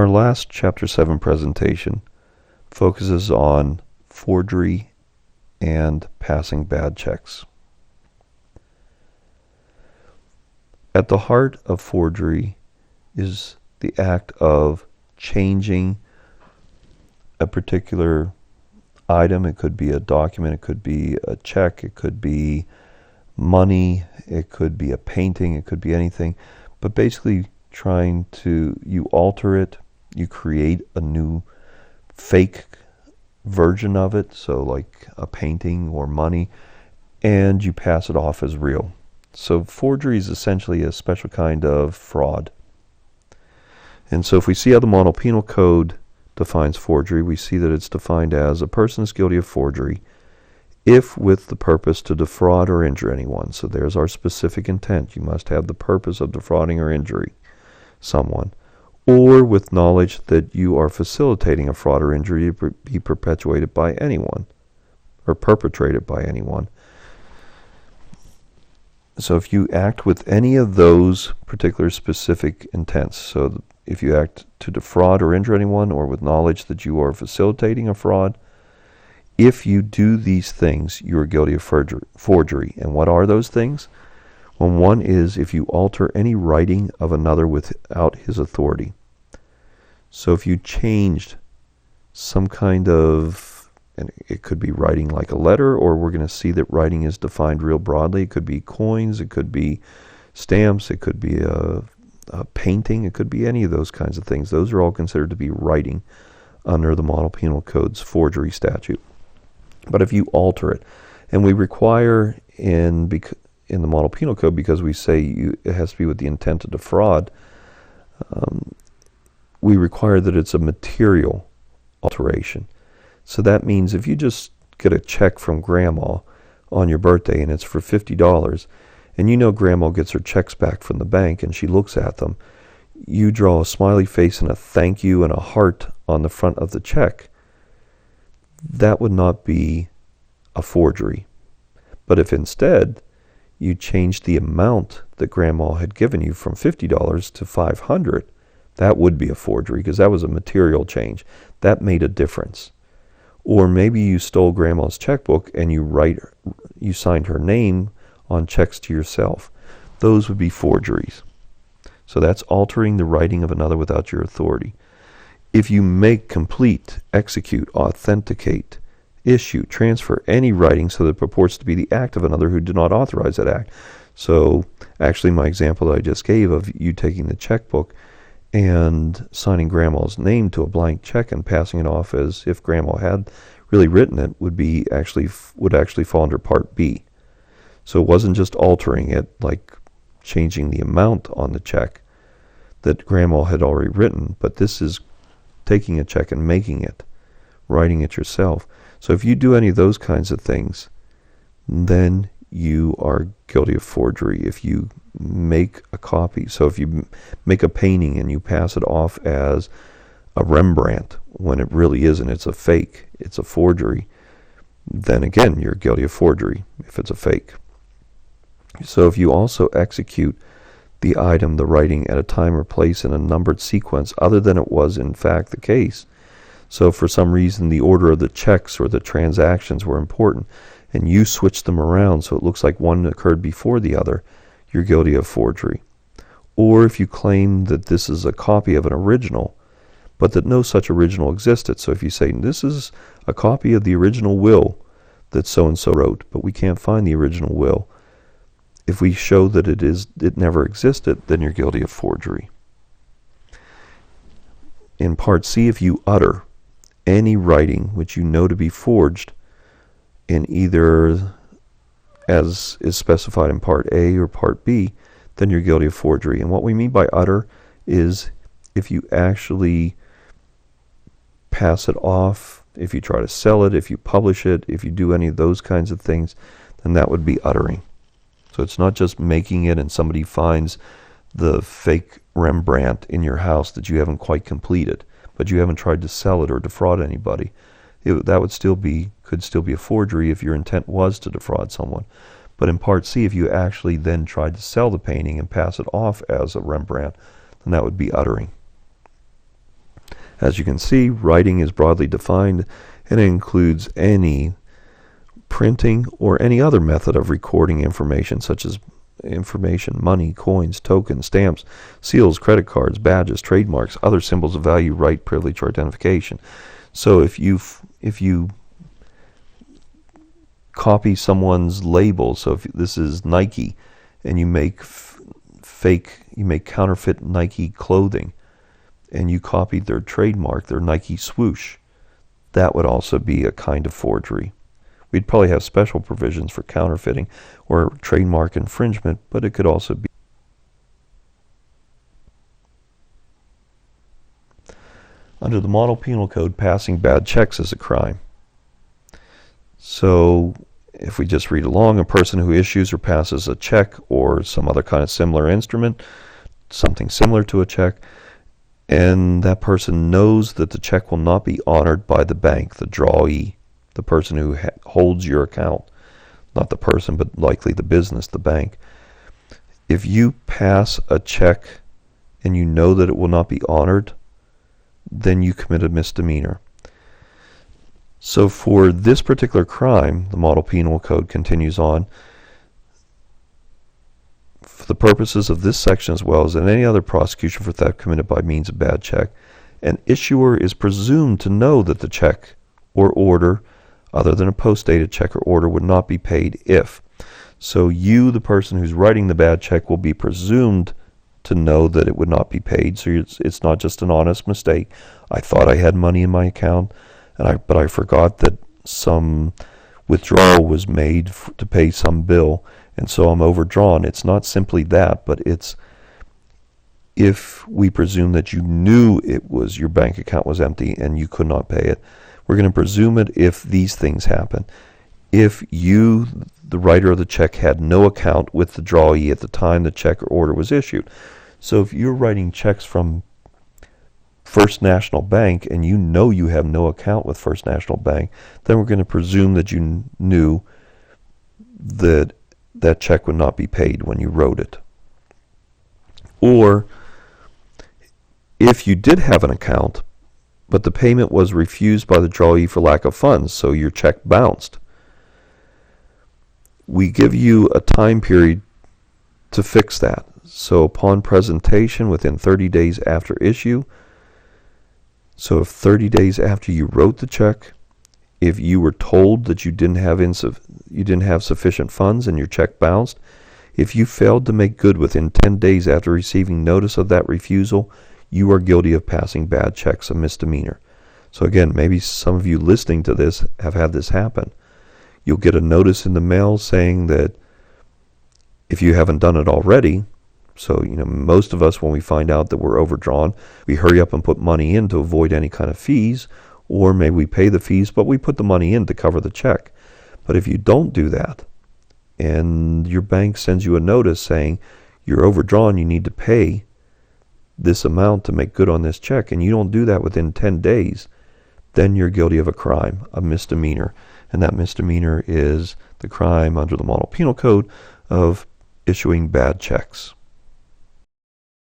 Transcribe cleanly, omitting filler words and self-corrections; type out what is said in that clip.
Our last Chapter 7 presentation focuses on forgery and passing bad checks. At the heart of forgery is the act of changing a particular item. It could be a document, it could be a check, it could be money, it could be a painting, it could be anything, but basically you alter it, you create a new fake version of it, so like a painting or money, and you pass it off as real. So forgery is essentially a special kind of fraud. And so if we see how the Model Penal Code defines forgery, we see that it's defined as a person is guilty of forgery if with the purpose to defraud or injure anyone. So there's our specific intent. You must have the purpose of defrauding or injuring someone, or with knowledge that you are facilitating a fraud or injury to be perpetuated by anyone or perpetrated by anyone. So if you act with any of those particular specific intents, so if you act to defraud or injure anyone, or with knowledge that you are facilitating a fraud, if you do these things, you are guilty of forgery. And what are those things? Well, one is if you alter any writing of another without his authority. So if you changed some kind of, and it could be writing like a letter, or we're going to see that writing is defined real broadly. It could be coins, it could be stamps, it could be a painting, it could be any of those kinds of things. Those are all considered to be writing under the Model Penal Code's forgery statute. But if you alter it, and we require in the Model Penal Code, because we say it has to be with the intent to defraud, we require that it's a material alteration. So that means if you just get a check from Grandma on your birthday and it's for $50, and you know Grandma gets her checks back from the bank and she looks at them, you draw a smiley face and a thank you and a heart on the front of the check, that would not be a forgery. But if instead you changed the amount that Grandma had given you from $50 to $500, that would be a forgery, because that was a material change. That made a difference. Or maybe you stole Grandma's checkbook and you signed her name on checks to yourself. Those would be forgeries. So that's altering the writing of another without your authority. If you make, complete, execute, authenticate, issue, transfer any writing so that it purports to be the act of another who did not authorize that act. So actually my example that I just gave of you taking the checkbook and signing Grandma's name to a blank check and passing it off as if Grandma had really written it would actually fall under Part B. So it wasn't just altering it, like changing the amount on the check that Grandma had already written, but this is taking a check and making it, writing it yourself. So if you do any of those kinds of things, then you are guilty of forgery. If you make a copy, so if you make a painting and you pass it off as a Rembrandt when it really isn't, it's a fake, it's a forgery, then again you're guilty of forgery if it's a fake. So if you also execute the item, the writing, at a time or place in a numbered sequence other than it was in fact the case, so for some reason the order of the checks or the transactions were important and you switched them around so it looks like one occurred before the other, you're guilty of forgery. Or if you claim that this is a copy of an original, but that no such original existed. So if you say, this is a copy of the original will that so-and-so wrote, but we can't find the original will, if we show that it never existed, then you're guilty of forgery. In Part C, if you utter any writing which you know to be forged in either as is specified in Part A or Part B, then you're guilty of forgery. And what we mean by utter is if you actually pass it off, if you try to sell it, if you publish it, if you do any of those kinds of things, then that would be uttering. So it's not just making it and somebody finds the fake Rembrandt in your house that you haven't quite completed, but you haven't tried to sell it or defraud anybody. That could still be a forgery if your intent was to defraud someone. But in Part C, if you actually then tried to sell the painting and pass it off as a Rembrandt, then that would be uttering. As you can see, writing is broadly defined, and it includes any printing or any other method of recording information, such as information, money, coins, tokens, stamps, seals, credit cards, badges, trademarks, other symbols of value, right, privilege, or identification. So if you copy someone's label, so if this is Nike, and you make counterfeit Nike clothing, and you copied their trademark, their Nike swoosh, that would also be a kind of forgery. We'd probably have special provisions for counterfeiting or trademark infringement, but it could also be. Under the Model Penal Code, passing bad checks is a crime. So if we just read along, a person who issues or passes a check or some other kind of similar instrument, something similar to a check, and that person knows that the check will not be honored by the bank, the drawee, the person who holds your account, not the person, but likely the business, the bank. If you pass a check and you know that it will not be honored, then you commit a misdemeanor. So for this particular crime, the Model Penal Code continues on, for the purposes of this section as well as in any other prosecution for theft committed by means of bad check, an issuer is presumed to know that the check or order, other than a post-dated check or order, would not be paid if. So you, the person who's writing the bad check, will be presumed to know that it would not be paid. So it's not just an honest mistake. I thought I had money in my account, but I forgot that some withdrawal was made to pay some bill, and so I'm overdrawn. It's not simply that, but it's if we presume that you knew your bank account was empty and you could not pay it, we're going to presume it if these things happen. If you, the writer of the check, had no account with the drawee at the time the check or order was issued. So if you're writing checks from First National Bank and you know you have no account with First National Bank, then we're going to presume that you knew that that check would not be paid when you wrote it. Or if you did have an account, but the payment was refused by the drawee for lack of funds, so your check bounced, we give you a time period to fix that. So upon presentation within 30 days after issue, so if 30 days after you wrote the check, if you were told that you didn't have sufficient funds and your check bounced, if you failed to make good within 10 days after receiving notice of that refusal, you are guilty of passing bad checks, a misdemeanor. So again, maybe some of you listening to this have had this happen. You'll get a notice in the mail saying that if you haven't done it already, so most of us, when we find out that we're overdrawn, we hurry up and put money in to avoid any kind of fees, or maybe we pay the fees, but we put the money in to cover the check. But if you don't do that, and your bank sends you a notice saying you're overdrawn, you need to pay this amount to make good on this check, and you don't do that within 10 days, then you're guilty of a crime, a misdemeanor. And that misdemeanor is the crime under the Model Penal Code of issuing bad checks.